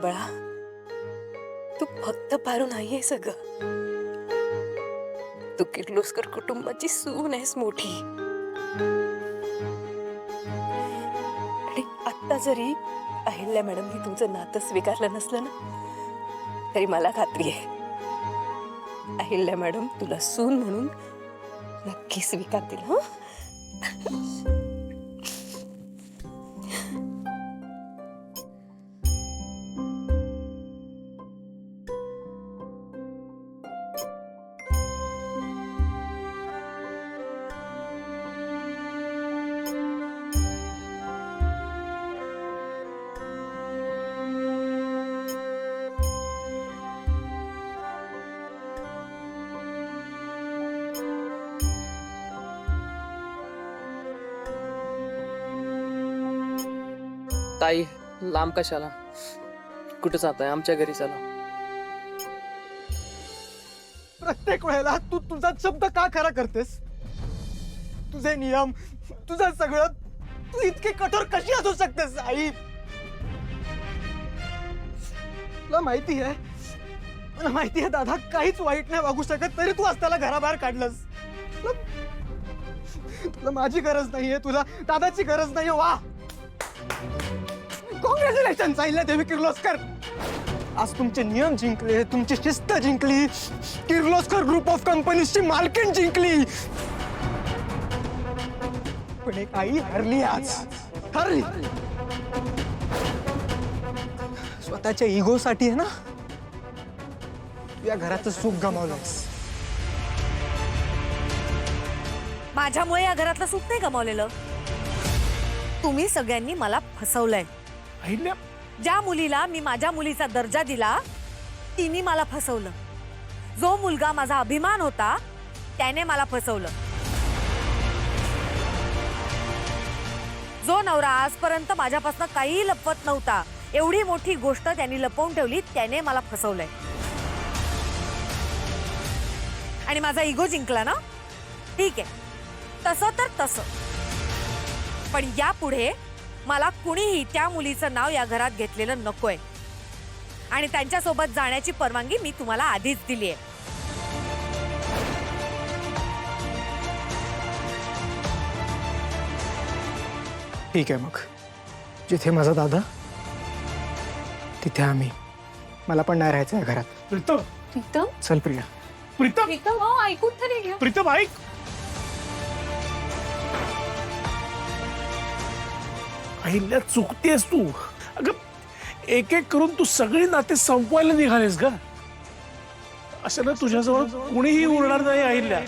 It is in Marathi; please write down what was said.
बाळा, तू फक्त पारू नाहीये सगळं, तू किर्लोस्कर कुटुंबाची सून आहेस मोठी. आणि आता जरी अहिल्या मॅडमनी तुमचं नातं स्वीकारलं नसलं ना, तरी मला खात्री आहे अहिल्या मॅडम तुला सून म्हणून नक्की स्वीकारतील. हं? ताई, लांब कशाला? कुठे जाताय? आमच्या घरी चला. प्रत्येक वेळेला तू तुझा शब्द का खरा करतेस? तुझे नियम, तुझं सगळं, तू इतके कठोर कशी असू शकतेस आई? तुला माहिती आहे, मला माहिती आहे दादा काहीच वाईट नाही वागू शकत, तरी तू आज त्याला घराबाहेर काढलंस. तुला माझी गरज नाहीये, तुला दादाची गरज नाहीये. वा, कॉंग्रॅच्युलेशन अहिल्या देवी किर्लोस्कर. आज तुमचे नियम जिंकले, तुमची शिस्त जिंकली, किर्लोस्कर ग्रुप ऑफ कंपनीजची मालकीण जिंकली. पण एक आई हरली, आज हरली. स्वतःच्या इगोसाठी आहे ना या घराचं सुख गमावलंस. माझ्यामुळे या घरातलं सुख नाही गमावलेलं. तुम्ही सगळ्यांनी मला फसवलंय. ज्या मुलीला मी माझ्या मुलीचा दर्जा दिला तिने मला फसवलं. जो मुलगा माझा अभिमान होता त्याने मला फसवलं. जो नवरा आजपर्यंत माझ्यापासून काही लपवत नव्हता, एवढी मोठी गोष्ट त्यांनी लपवून ठेवली, त्याने मला फसवलंय. आणि माझा इगो जिंकला ना, ठीक आहे, तसं तर तसं. पण यापुढे मला कुणीही त्या मुलीचं नाव या घरात घेतलेलं नकोय. आणि त्यांच्यासोबत जाण्याची परवानगी मी तुम्हाला आधीच दिली आहे. ठीक आहे, मग जिथे माझा दादा तिथे आम्ही. मला पण नाही राहायचं या घरात. प्रीतम, प्रीतम, चल प्रिया. प्रीतम, प्रीतम, ऐकून तरी घ्या. प्रीतम ऐक. अहिल्या, चुकतेस तू. अगं, एक एक करून तू सगळी नाते संपवायला निघालेस का? असं ना तुझ्याजवळ कोणीही उरणार नाही अहिल्या.